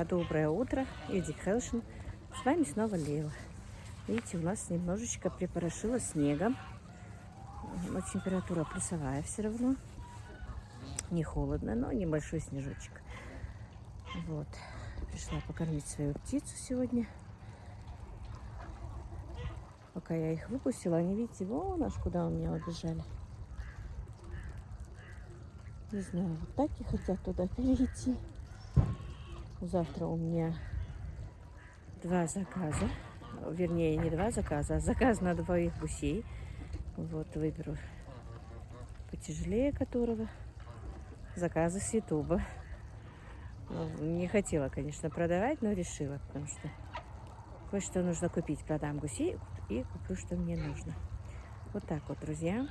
Доброе утро, Эдик Хелшин. С вами снова Лейла. Видите, у нас немножечко припорошило снегом. Но температура плюсовая все равно. Не холодно, но небольшой снежочек. Вот. Пришла покормить свою птицу сегодня. Пока я их выпустила, они, видите, вон аж куда у меня убежали. Не знаю, вот так и хотят туда перейти. Завтра у меня 2 заказа. Вернее, не 2 заказа, а заказ на 2 гусей. Вот, выберу потяжелее которого. Заказы с Ютуба. Не хотела, конечно, продавать, но решила, потому что кое-что нужно купить. Продам гусей и куплю, что мне нужно. Вот так вот, друзья.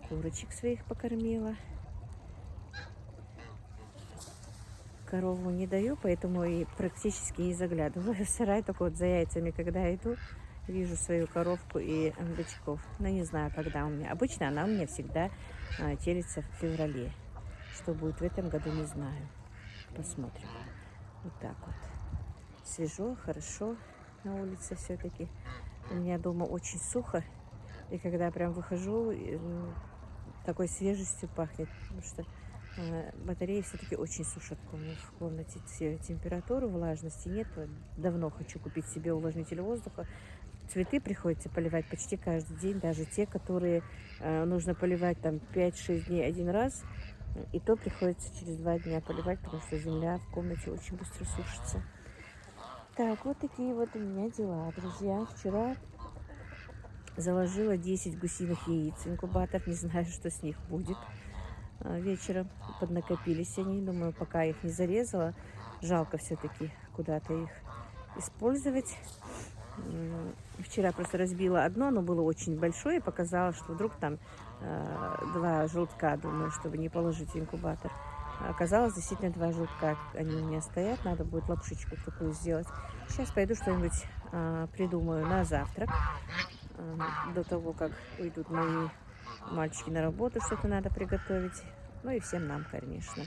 Курочек своих покормила. Корову не даю, поэтому и практически не заглядываю в сарай. Только вот за яйцами, когда иду, вижу свою коровку и бычков. Но не знаю, когда у меня. Обычно она у меня всегда телится в феврале. Что будет в этом году, не знаю. Посмотрим. Вот так вот. Свежо, хорошо на улице все-таки. У меня дома очень сухо. И когда я прям выхожу, такой свежестью пахнет. Потому что батареи все-таки очень сушат в комнате. Температуру, влажности нет. Давно хочу купить себе увлажнитель воздуха. Цветы приходится поливать почти каждый день. Даже те, которые нужно поливать там 5-6 дней один раз. И то приходится через 2 дня поливать, потому что земля в комнате очень быстро сушится. Так, вот такие вот у меня дела, друзья. Вчера заложила 10 гусиных яиц в инкубатор. Не знаю, что с них будет. Вечером поднакопились они. Думаю, пока их не зарезала, жалко все-таки куда-то их использовать. Вчера просто разбила одно, оно было очень большое, и показала, что вдруг там 2 желтка, думаю, чтобы не положить в инкубатор. Оказалось, действительно 2 желтка, они у меня стоят, надо будет лапшичку такую сделать. Сейчас пойду что-нибудь придумаю на завтрак, до того, как уйдут мои мальчики на работу, что-то надо приготовить. Ну и всем нам, конечно.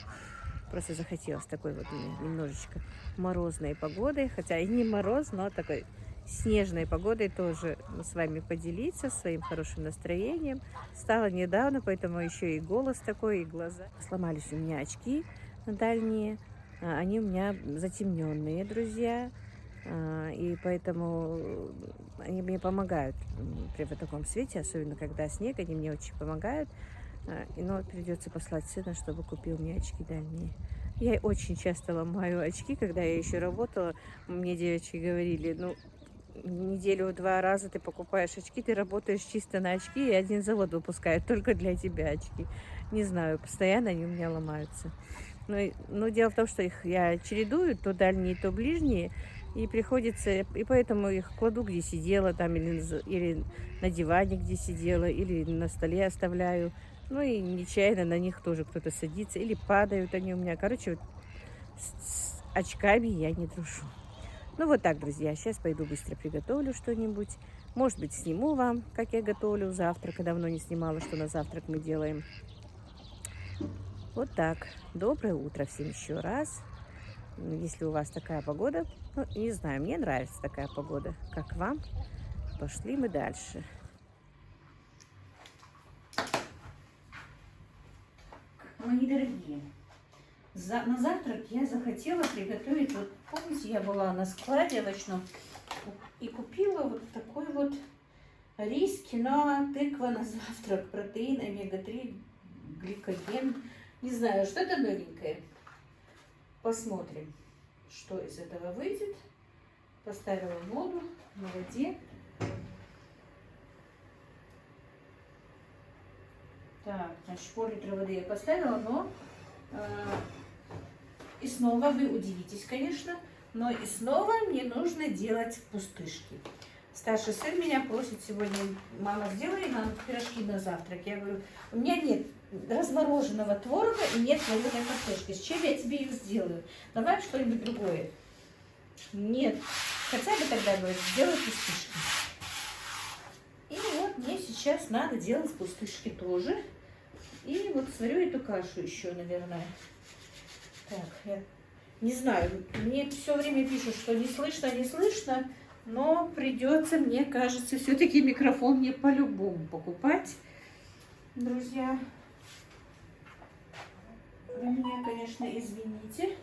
Просто захотелось такой вот немножечко морозной погодой, хотя и не мороз, но такой снежной погодой тоже с вами поделиться своим хорошим настроением. Стало недавно, поэтому еще и голос такой, и глаза. Сломались у меня очки дальние, они у меня затемненные, друзья, и поэтому они мне помогают при таком свете, особенно когда снег, они мне очень помогают. Но придется послать сына, чтобы купил мне очки дальние. Я очень часто ломаю очки, когда я еще работала. Мне девочки говорили, ну, неделю 2 раза ты покупаешь очки, ты работаешь чисто на очки, и один завод выпускает только для тебя очки. Не знаю, постоянно они у меня ломаются. Но дело в том, что их я чередую, то дальние, то ближние, и приходится, и поэтому их кладу, где сидела, там, или на диване, где сидела, или на столе оставляю. Ну и нечаянно на них тоже кто-то садится, или падают они у меня. Короче, вот с очками я не дружу. Ну вот так, друзья, сейчас пойду быстро приготовлю что-нибудь. Может быть, сниму вам, как я готовлю завтрак. Я давно не снимала, что на завтрак мы делаем. Вот так. Доброе утро всем еще раз. Если у вас такая погода, ну, не знаю, мне нравится такая погода. Как вам? Пошли мы дальше. Мои дорогие, на завтрак я захотела приготовить, вот помните, я была на складе овощном и купила вот такой вот рис, киноа, тыква на завтрак, протеин, омега-3, гликоген. Не знаю, что-то новенькое. Посмотрим, что из этого выйдет. Поставила воду на воде. Так, значит, пол-литра воды я поставила, но и снова вы удивитесь, конечно, но и снова мне нужно делать пустышки. Старший сын меня просит сегодня, мама, сделай нам пирожки на завтрак. Я говорю, у меня нет размороженного творога и нет вареной картошки. С чем я тебе ее сделаю? Давай что-нибудь другое. Нет. Хотя бы тогда, говорит, сделай пустышки. И вот мне сейчас надо делать пустышки тоже. И вот сварю эту кашу еще, наверное. Я не знаю, мне все время пишут, что не слышно, не слышно, но придется, мне кажется, все-таки микрофон мне по-любому покупать, друзья. Вы меня, конечно, извините.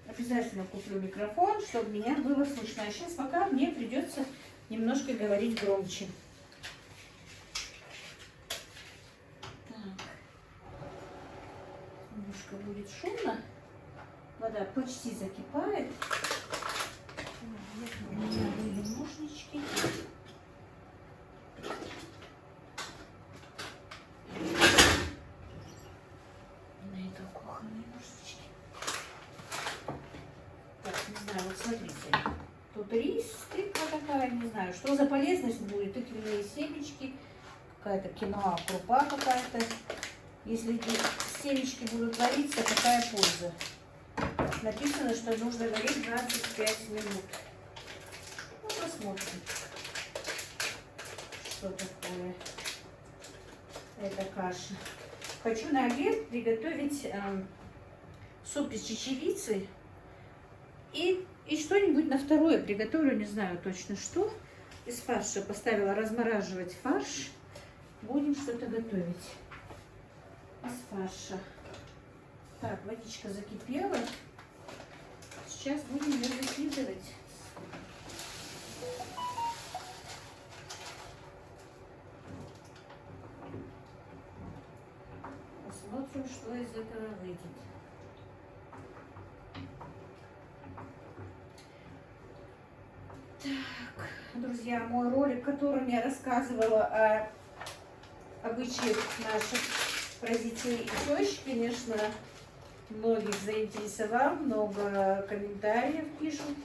Обязательно куплю микрофон, чтобы меня было слышно. А сейчас пока мне придется немножко говорить громче. Так. Немножко будет шумно. Вода почти закипает. У меня были ножнички. Найду кухонные ножнички. Так, не знаю, вот смотрите. Тут рис, тыква такая, не знаю, что за полезность будет. Тыквенные семечки, какая-то киноа, крупа какая-то. Если эти семечки будут вариться, какая польза? Написано, что нужно варить 25 минут. Ну, посмотрим, что такое эта каша. Хочу на обед приготовить суп из чечевицы и что-нибудь на второе приготовлю, не знаю точно что. Из фарша поставила размораживать фарш. Будем что-то готовить из фарша. Так, водичка закипела. Сейчас будем ее закидывать. Посмотрим, что из этого выйдет. Так, друзья, мой ролик, в котором я рассказывала о обычаях наших про детей и тещ, конечно, многих заинтересовал, много комментариев пишут,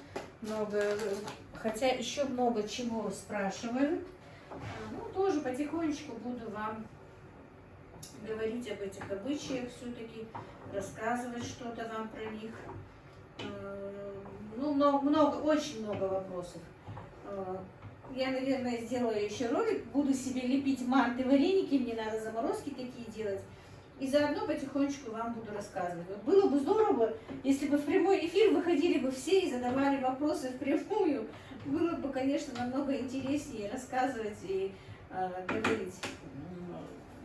хотя еще много чего спрашивают. Ну, тоже потихонечку буду вам говорить об этих обычаях все-таки, рассказывать что-то вам про них. Ну, очень много вопросов. Я, наверное, сделаю еще ролик, буду себе лепить манты, вареники, мне надо заморозки такие делать. И заодно потихонечку вам буду рассказывать. Вот было бы здорово, если бы в прямой эфир выходили бы все и задавали вопросы впрямую. Было бы, конечно, намного интереснее рассказывать и говорить.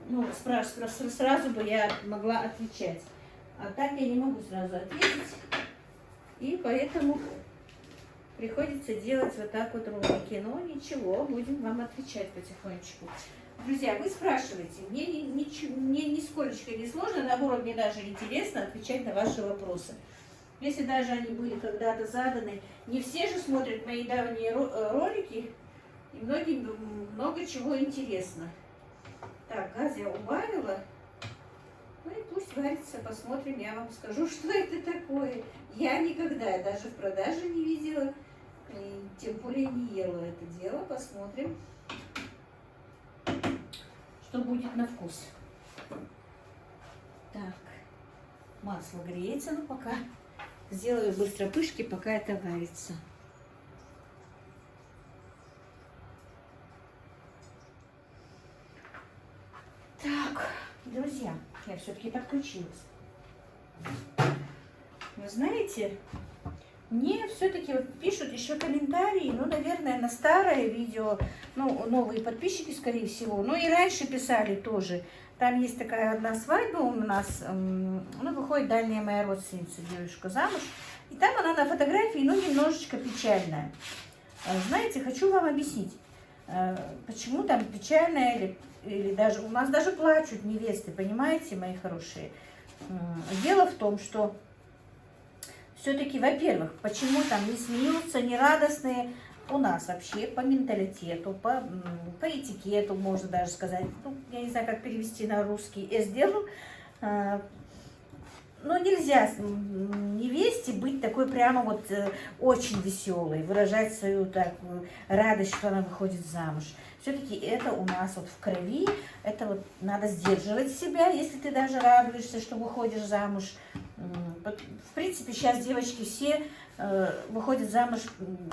Ну, сразу бы я могла отвечать. А так я не могу сразу ответить. И поэтому приходится делать вот так вот ролики. Но ничего, будем вам отвечать потихонечку. Друзья, вы спрашиваете, мне нисколечко не сложно, наоборот, мне даже интересно отвечать на ваши вопросы. Если даже они были когда-то заданы, не все же смотрят мои давние ролики, и многим много чего интересно. Так, газ я убавила, ну и пусть варится, посмотрим, я вам скажу, что это такое. Я никогда даже в продаже не видела, и тем более не ела это дело, посмотрим, что будет на вкус. Так, масло греется, но пока сделаю быстро пышки, пока это варится. Так, друзья, я все-таки подключилась. Вы знаете, мне все-таки вот пишут еще комментарии, ну, наверное, на старое видео, ну, новые подписчики, скорее всего, ну, и раньше писали тоже. Там есть такая одна свадьба у нас, ну, выходит дальняя моя родственница, девушка, замуж, и там она на фотографии, ну, немножечко печальная. Знаете, хочу вам объяснить, почему там печальная, или даже, у нас даже плачут невесты, понимаете, мои хорошие. Дело в том, что все-таки, во-первых, почему там не смеются, не радостные у нас вообще по менталитету, по этикету, можно даже сказать. Ну, я не знаю, как перевести на русский. Я сделаю. Но нельзя невесте быть такой прямо вот очень веселой, выражать свою такую радость, что она выходит замуж. Все-таки это у нас вот в крови, это вот надо сдерживать себя, если ты даже радуешься, что выходишь замуж. В принципе, сейчас девочки все выходят замуж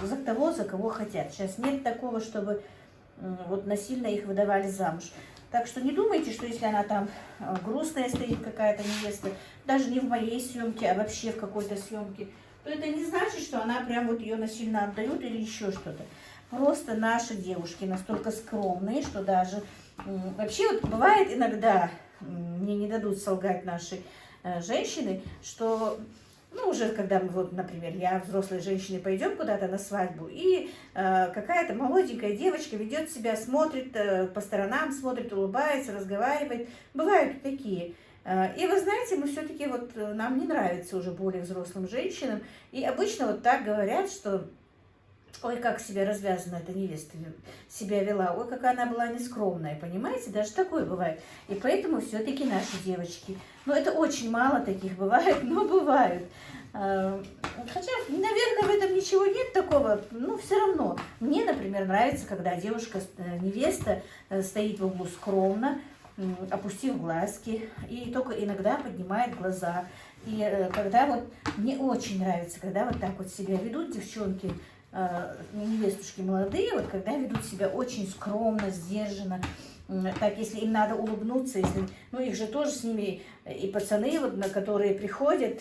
за того, за кого хотят. Сейчас нет такого, чтобы вот насильно их выдавали замуж. Так что не думайте, что если она там грустная стоит какая-то невеста, даже не в моей съемке, а вообще в какой-то съемке, то это не значит, что она прям вот ее насильно отдают или еще что-то. Просто наши девушки настолько скромные, что даже вообще вот бывает иногда, мне не дадут солгать наши женщины, что ну, уже когда мы, вот, например, я, взрослые женщины, пойдем куда-то на свадьбу, и какая-то молоденькая девочка ведет себя, смотрит по сторонам, смотрит, улыбается, разговаривает. Бывают и такие. И вы знаете, мы все-таки вот, нам не нравится уже более взрослым женщинам. И обычно вот так говорят, что ой, как себя развязана эта невеста себя вела, ой, какая она была нескромная, понимаете, даже такое бывает. И поэтому все-таки наши девочки, ну это очень мало таких бывает, но бывают. Хотя, наверное, в этом ничего нет такого, но все равно. Мне, например, нравится, когда девушка, невеста стоит в углу скромно, опустив глазки, и только иногда поднимает глаза. И когда вот, мне очень нравится, когда вот так вот себя ведут девчонки, невестушки молодые, вот когда ведут себя очень скромно, сдержанно, так, если им надо улыбнуться, если, ну, их же тоже с ними, и пацаны, вот, на которые приходят,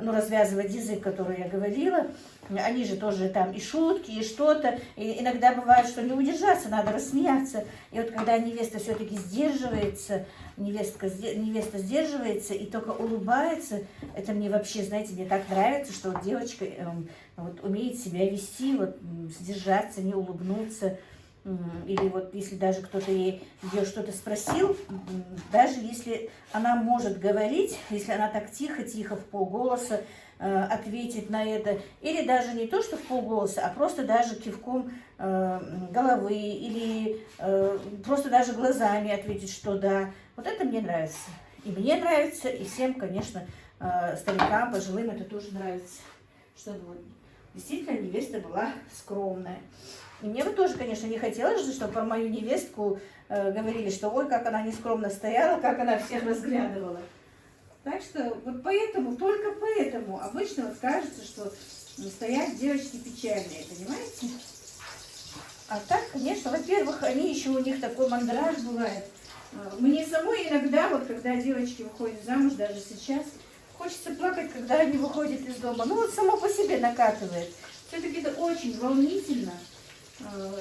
ну, развязывать язык, который я говорила, они же тоже там и шутки, и что-то, и иногда бывает, что не удержаться, надо рассмеяться, и вот когда невеста все-таки сдерживается, невеста сдерживается и только улыбается, это мне вообще, знаете, мне так нравится, что вот девочка вот, умеет себя вести, вот, сдержаться, не улыбнуться, или вот если даже кто-то ее что-то спросил, даже если она может говорить, если она так тихо-тихо в полголоса ответит на это, или даже не то, что в полголоса, а просто даже кивком головы, или просто даже глазами ответить, что да, вот это мне нравится. И мне нравится, и всем, конечно, старикам, пожилым это тоже нравится, чтобы вот, действительно невеста была скромная. И мне бы тоже, конечно, не хотелось же, чтобы про мою невестку говорили, что ой, как она нескромно стояла, как она всех разглядывала. Так что вот поэтому, только поэтому обычно вот кажется, что стоят девочки печальные, понимаете? А так, конечно, во-первых, они еще, у них такой мандраж бывает. Мне самой иногда, вот когда девочки выходят замуж, даже сейчас, хочется плакать, когда они выходят из дома. Ну вот само по себе накатывает. Все-таки это очень волнительно.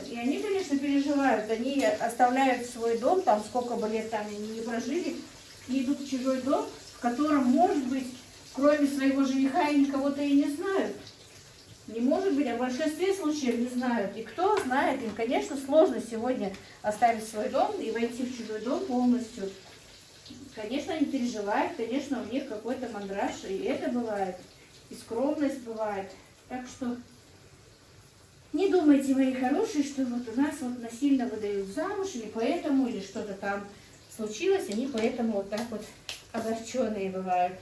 И они, конечно, переживают. Они оставляют свой дом, там сколько бы лет там они не прожили, и идут в чужой дом, в котором, может быть, кроме своего жениха, они кого-то и не знают. Не может быть, а в большинстве случаев не знают. И кто знает, им, конечно, сложно сегодня оставить свой дом и войти в чужой дом полностью. Конечно, они переживают, конечно, у них какой-то мандраж, и это бывает, и скромность бывает. Так что не думайте, мои хорошие, что вот у нас вот насильно выдают замуж, или поэтому, или что-то там случилось, они поэтому вот так вот огорченные бывают.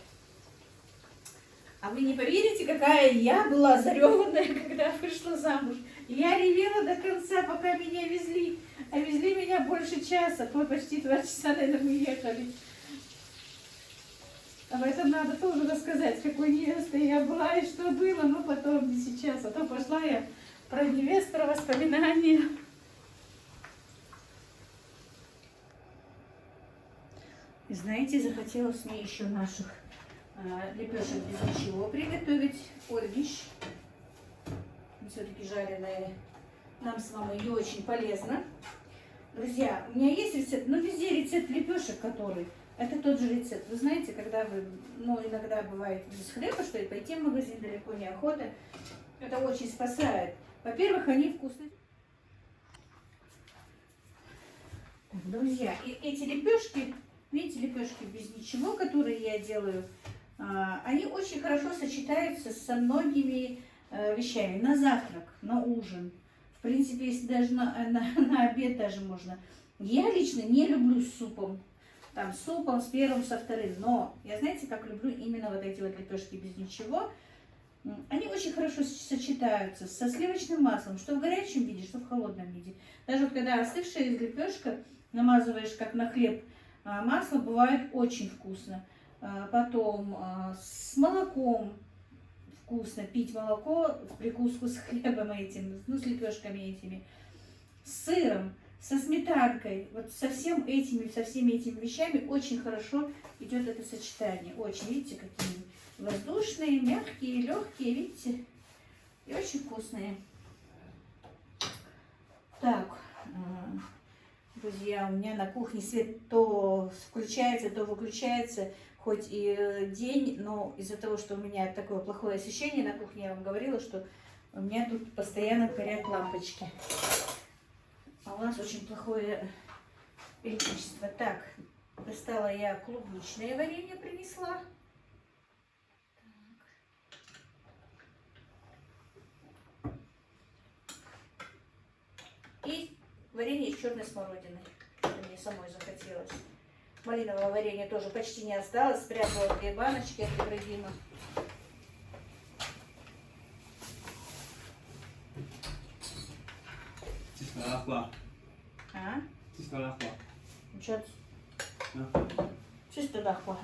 А вы не поверите, какая я была зареванная, когда вышла замуж. Я ревела до конца, пока меня везли. А везли меня больше часа, почти 2 часа, наверное, мы ехали. Об этом надо тоже рассказать, какой невестой я была и что было, но потом, не сейчас. А то пошла я про невест, про воспоминания. И знаете, захотелось мне еще наших лепешек без ничего приготовить. Ольгищ. Все-таки жареные. Нам с мамой не очень полезно. Друзья, у меня есть рецепт, но везде рецепт лепешек, который... Это тот же рецепт. Вы знаете, когда вы, ну, иногда бывает без хлеба, что и пойти в магазин далеко неохота. Это очень спасает. Во-первых, они вкусные. Друзья, и эти лепешки, видите, лепешки без ничего, которые я делаю, они очень хорошо сочетаются со многими вещами. На завтрак, на ужин. В принципе, если даже на обед даже можно. Я лично не люблю с супом. Там с супом, с первым, со вторым. Но я, знаете, как люблю именно вот эти вот лепешки без ничего. Они очень хорошо сочетаются со сливочным маслом, что в горячем виде, что в холодном виде. Даже вот когда остывшая лепешка, намазываешь как на хлеб, масло бывает очень вкусно. Потом с молоком вкусно пить молоко в прикуску с хлебом этим, ну с лепешками этими, с сыром. со сметанкой, вот со всеми этими вещами очень хорошо идет это сочетание. Очень, видите, какие воздушные, мягкие, легкие, видите, и очень вкусные. Так, друзья, у меня на кухне свет то включается, то выключается, хоть и день, но из-за того, что у меня такое плохое освещение на кухне, я вам говорила, что у меня тут постоянно горят лампочки. А у нас очень плохое электричество. Так, достала я клубничное варенье, принесла. И варенье из черной смородины. Мне самой захотелось. Малинового варенья тоже почти не осталось. Спрятала 2 баночки от Ибрагима. А? Чисто лахва.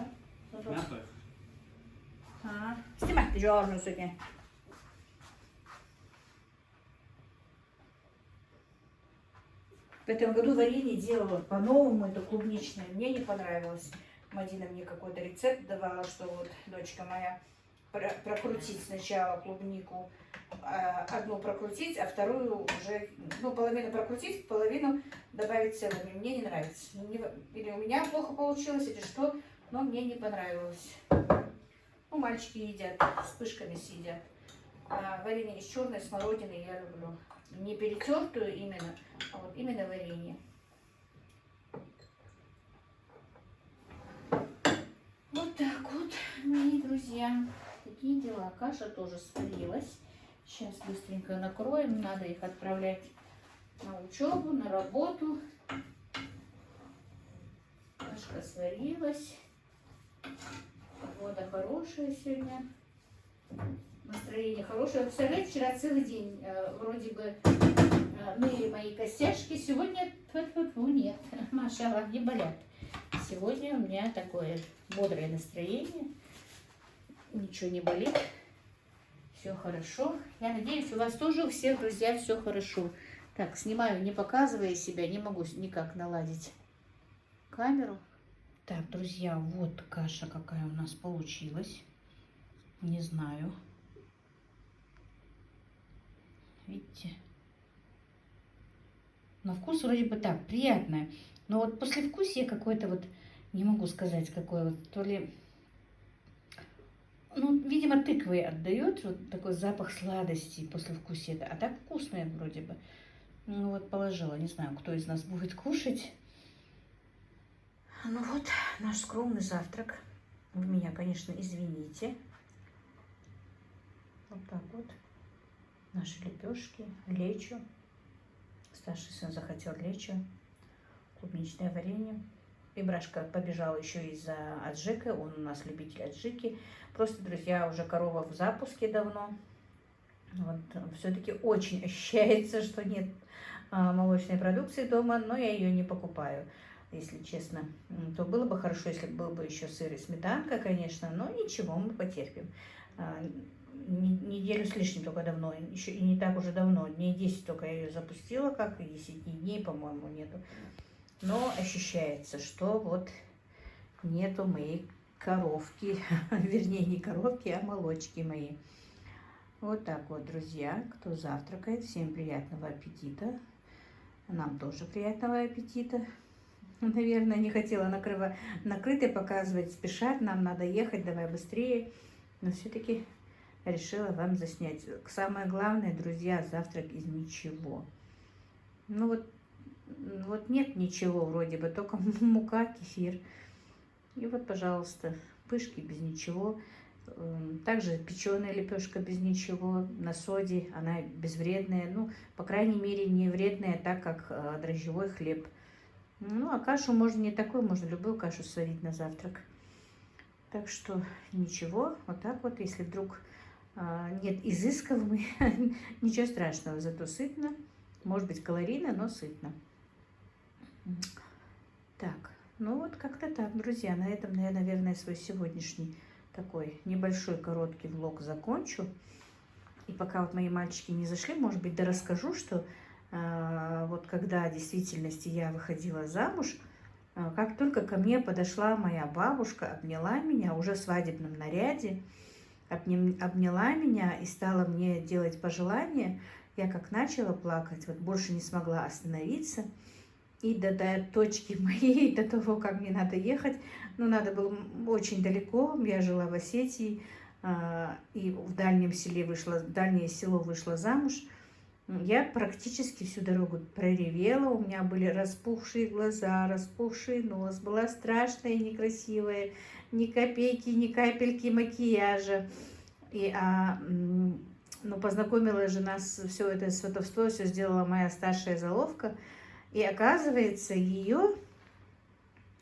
Снимай, ты жарну сегодня. В этом году варенье делала по-новому, это клубничное. Мне не понравилось. Мадина мне какой-то рецепт давала, что вот дочка моя прокрутить сначала клубнику, одну прокрутить, а вторую уже, ну, половину прокрутить, половину добавить целыми. Мне не нравится. Или у меня плохо получилось, или что, но мне не понравилось. Ну, мальчики едят, с пышками съедят. А варенье из черной смородины я люблю. Не перетертую именно, а вот именно варенье. Вот так вот, мои друзья. Такие дела. Каша тоже сварилась. Сейчас быстренько накроем. Надо их отправлять на учебу, на работу. Кашка сварилась. Погода хорошая сегодня. Настроение хорошее. Представляете, вчера целый день вроде бы ныли мои костяшки. Сегодня нет. Машаллах, не болят. Сегодня у меня такое бодрое настроение. Ничего не болит. Все хорошо. Я надеюсь, у вас тоже у всех, друзья, все хорошо. Так, снимаю, не показывая себя. Не могу никак наладить камеру. Так, друзья, вот каша какая у нас получилась. Не знаю. Видите? На вкус вроде бы так, приятное. Но вот послевкусие какое-то вот, не могу сказать, какое вот, то ли... Ну, видимо, тыквой отдает вот такой запах сладости послевкусие. А так вкусное вроде бы. Ну вот положила, не знаю, кто из нас будет кушать. Ну вот, наш скромный завтрак. Вы меня, конечно, извините. Вот так вот. Наши лепешки, лечо. Старший сын захотел лечо. Клубничное варенье. Ибрашка побежал еще из-за аджика. Он у нас любитель аджики. Просто, друзья, уже корова в запуске давно. Вот, все-таки очень ощущается, что нет молочной продукции дома, но я ее не покупаю, если честно. То было бы хорошо, если был бы еще сыр и сметанка, конечно, но ничего, мы потерпим. Неделю с лишним только давно, еще и не так уже давно, дней 10 только я ее запустила, как и 10 дней, по-моему, нету. Но ощущается, что вот нету моей коровки, вернее, не коровки, а молочки мои. Вот так вот, друзья, кто завтракает, всем приятного аппетита. Нам тоже приятного аппетита. Наверное, не хотела накрытый показывать, спешать, нам надо ехать, давай быстрее. Но все-таки решила вам заснять. Самое главное, друзья, завтрак из ничего. Ну вот нет ничего вроде бы, только мука, кефир. И вот, пожалуйста, пышки без ничего. Также печеная лепешка без ничего, на соде, она безвредная. Ну, по крайней мере, не вредная, так как дрожжевой хлеб. Ну, а кашу можно не такую, можно любую кашу сварить на завтрак. Так что ничего, вот так вот, если вдруг нет изысков, ничего страшного, зато сытно. Может быть, калорийно, но сытно. Так, ну вот как-то так, друзья. На этом я, наверное, свой сегодняшний такой небольшой короткий влог закончу. И пока вот мои мальчики не зашли, может быть, да расскажу, что вот когда в действительности я выходила замуж, как только ко мне подошла моя бабушка, обняла меня уже в свадебном наряде, обняла меня и стала мне делать пожелания, я как начала плакать, вот больше не смогла остановиться. И до точки моей, до того, как мне надо ехать, ну, надо было очень далеко, я жила в Осетии, и в дальнем дальнее село вышла замуж. Я практически всю дорогу проревела, у меня были распухшие глаза, распухший нос, была страшная и некрасивая, ни копейки, ни капельки макияжа. Ну, познакомила же нас, все это сватовство, все сделала моя старшая заловка. И оказывается, ее,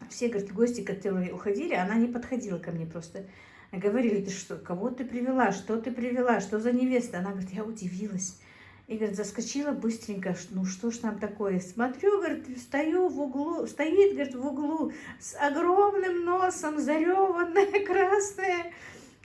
все, говорит, гости, которые уходили, она не подходила ко мне просто. Говорили, ты что, кого ты привела, что за невеста? Она говорит, я удивилась. И, говорит, заскочила быстренько, ну что ж там такое? Смотрю, говорит, стою в углу, стоит, говорит, в углу с огромным носом, зареванная, красная,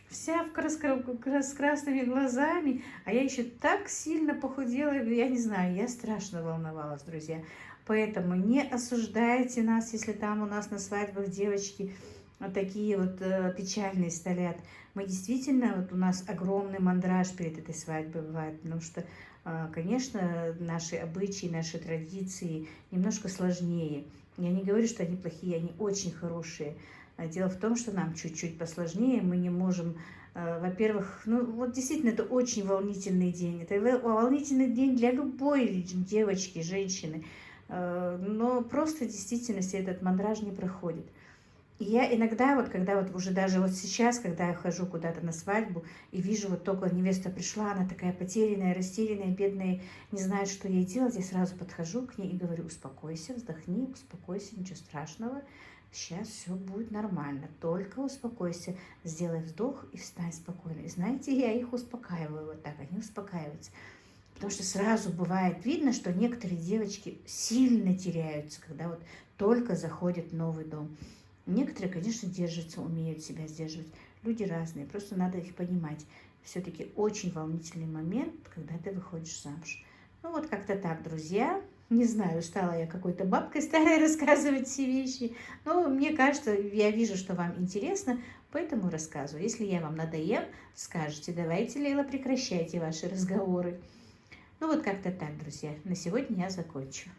вся с красными глазами. А я еще так сильно похудела, я не знаю, я страшно волновалась, друзья. Поэтому не осуждайте нас, если там у нас на свадьбах девочки вот такие вот печальные стоят. Мы действительно, вот у нас огромный мандраж перед этой свадьбой бывает, потому что, конечно, наши обычаи, наши традиции немножко сложнее. Я не говорю, что они плохие, они очень хорошие. Дело в том, что нам чуть-чуть посложнее, мы не можем, во-первых, ну вот действительно это очень волнительный день. Это волнительный день для любой девочки, женщины. Но просто в действительности этот мандраж не проходит. И я иногда, вот когда вот уже даже вот сейчас, когда я хожу куда-то на свадьбу и вижу, вот только невеста пришла, она такая потерянная, растерянная, бедная, не знает, что ей делать, я сразу подхожу к ней и говорю, успокойся, вздохни, успокойся, ничего страшного, сейчас все будет нормально, только успокойся, сделай вдох и встань спокойно. И знаете, я их успокаиваю вот так, они успокаиваются. Потому что сразу бывает видно, что некоторые девочки сильно теряются, когда вот только заходят в новый дом. Некоторые, конечно, держатся, умеют себя сдерживать. Люди разные, просто надо их понимать. Все-таки очень волнительный момент, когда ты выходишь замуж. Ну вот как-то так, друзья. Не знаю, стала я какой-то бабкой старой рассказывать все вещи. Но мне кажется, я вижу, что вам интересно, поэтому рассказываю. Если я вам надоем, скажете, давайте, Лейла, прекращайте ваши разговоры. Ну вот как-то так, друзья. На сегодня я закончу.